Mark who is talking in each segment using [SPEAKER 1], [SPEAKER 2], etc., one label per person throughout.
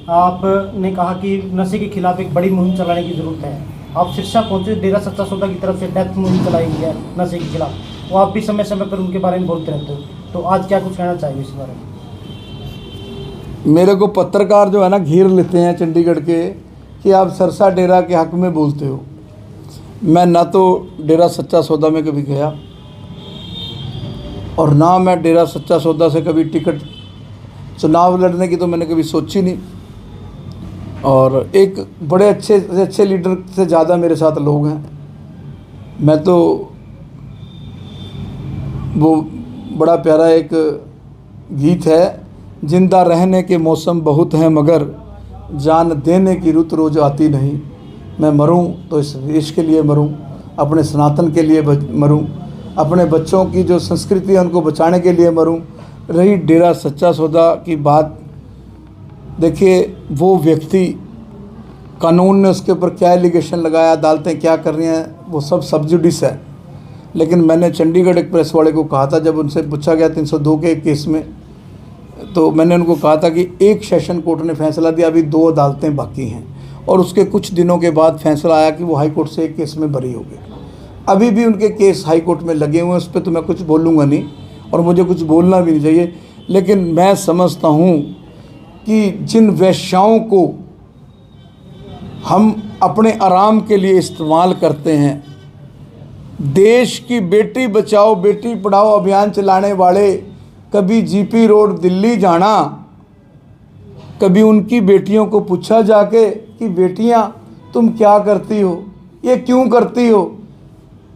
[SPEAKER 1] आपने कहा कि नशे के खिलाफ एक बड़ी मुहिम चलाने की ज़रूरत है। आप सिरसा पहुंचे, डेरा सच्चा सौदा की तरफ से डेथ मुहिम चलाई गई है नशे के खिलाफ, वो आप भी समय समय पर उनके बारे में बोलते रहते हो, तो आज क्या कुछ कहना चाहिए इस बारे में?
[SPEAKER 2] मेरे को पत्रकार जो है ना घेर लेते हैं चंडीगढ़ के कि आप सरसा डेरा के हक में बोलते हो। मैं ना तो डेरा सच्चा सौदा में कभी गया और ना मैं डेरा सच्चा सौदा से कभी टिकट चुनाव लड़ने की तो मैंने कभी सोची नहीं। और एक बड़े अच्छे से अच्छे लीडर से ज़्यादा मेरे साथ लोग हैं। मैं तो वो बड़ा प्यारा एक गीत है, जिंदा रहने के मौसम बहुत हैं मगर जान देने की रुत रोज़ आती नहीं। मैं मरूं तो इस देश के लिए मरूं, अपने सनातन के लिए मरूं, अपने बच्चों की जो संस्कृति है उनको बचाने के लिए मरूं। रही डेरा सच्चा सौदा की बात, देखिए वो व्यक्ति, कानून ने उसके ऊपर क्या एलिगेशन लगाया, अदालतें क्या कर रही हैं, वो सब जुडिस है। लेकिन मैंने चंडीगढ़ एक प्रेस वाले को कहा था, जब उनसे पूछा गया 302 के एक केस में, तो मैंने उनको कहा था कि एक सेशन कोर्ट ने फैसला दिया, अभी 2 अदालतें बाकी हैं, और उसके कुछ दिनों के बाद फैसला आया कि वो हाई कोर्ट से एक केस में बरी हो गए। अभी भी उनके केस हाई कोर्ट में लगे हुए हैं, उस पर तो मैं कुछ बोलूँगा नहीं और मुझे कुछ बोलना भी नहीं चाहिए। लेकिन मैं समझता हूँ कि जिन वेश्याओं को हम अपने आराम के लिए इस्तेमाल करते हैं, देश की बेटी बचाओ बेटी पढ़ाओ अभियान चलाने वाले, कभी जीपी रोड दिल्ली जाना, कभी उनकी बेटियों को पूछा जाके कि बेटियां तुम क्या करती हो, ये क्यों करती हो?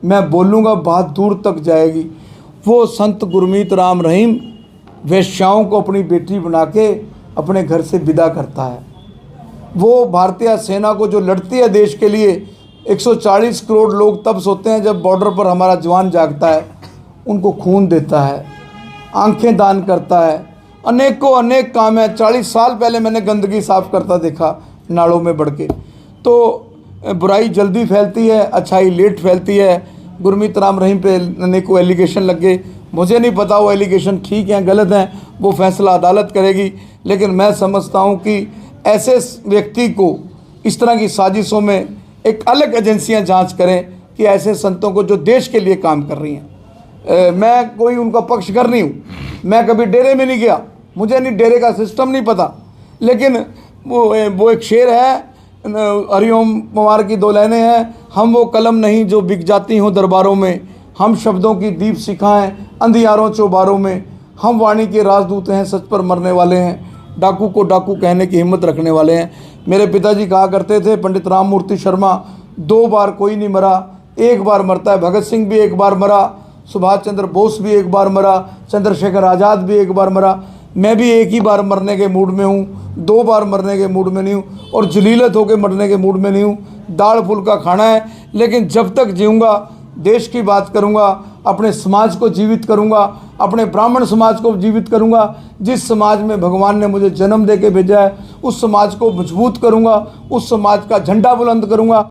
[SPEAKER 2] मैं बोलूँगा बात दूर तक जाएगी। वो संत गुरमीत राम रहीम वेश्याओं को अपनी बेटी बना के अपने घर से विदा करता है। वो भारतीय सेना को जो लड़ती है देश के लिए, 140 करोड़ लोग तब सोते हैं जब बॉर्डर पर हमारा जवान जागता है, उनको खून देता है, आंखें दान करता है, अनेकों अनेक काम है। 40 साल पहले मैंने गंदगी साफ़ करता देखा नालों में बढ़ के। तो बुराई जल्दी फैलती है, अच्छाई लेट फैलती है। गुरमीत राम रहीम पे अनेकों एलिगेशन लग गए, मुझे नहीं पता वो एलिगेशन ठीक हैं गलत हैं, वो फैसला अदालत करेगी। लेकिन मैं समझता हूँ कि ऐसे व्यक्ति को इस तरह की साजिशों में एक अलग एजेंसियां जांच करें कि ऐसे संतों को जो देश के लिए काम कर रही हैं। मैं कोई उनका पक्षकर नहीं हूँ, मैं कभी डेरे में नहीं गया, मुझे नहीं डेरे का सिस्टम नहीं पता। लेकिन वो एक शेर है, हरिओम पवार की 2 लाइनें हैं, हम वो कलम नहीं जो बिक जाती हों दरबारों में, हम शब्दों की दीप सिखाएं अंधियारों चौबारों में, हम वाणी के राजदूत हैं सच पर मरने वाले हैं, डाकू को डाकू कहने की हिम्मत रखने वाले हैं। मेरे पिताजी कहा करते थे, पंडित राम मूर्ति शर्मा, 2 बार कोई नहीं मरा, 1 बार मरता है। भगत सिंह भी 1 बार मरा, सुभाष चंद्र बोस भी 1 बार मरा, चंद्रशेखर आज़ाद भी 1 बार मरा। मैं भी 1 ही बार मरने के मूड में हूँ, 2 बार मरने के मूड में नहीं हूँ, और जलीलत होकर मरने के मूड में नहीं हूँ। दाल फुल्का खाना है, लेकिन जब तक जीऊँगा देश की बात करूँगा, अपने समाज को जीवित करूँगा, अपने ब्राह्मण समाज को जीवित करूँगा। जिस समाज में भगवान ने मुझे जन्म दे के भेजा है, उस समाज को मजबूत करूँगा, उस समाज का झंडा बुलंद करूँगा।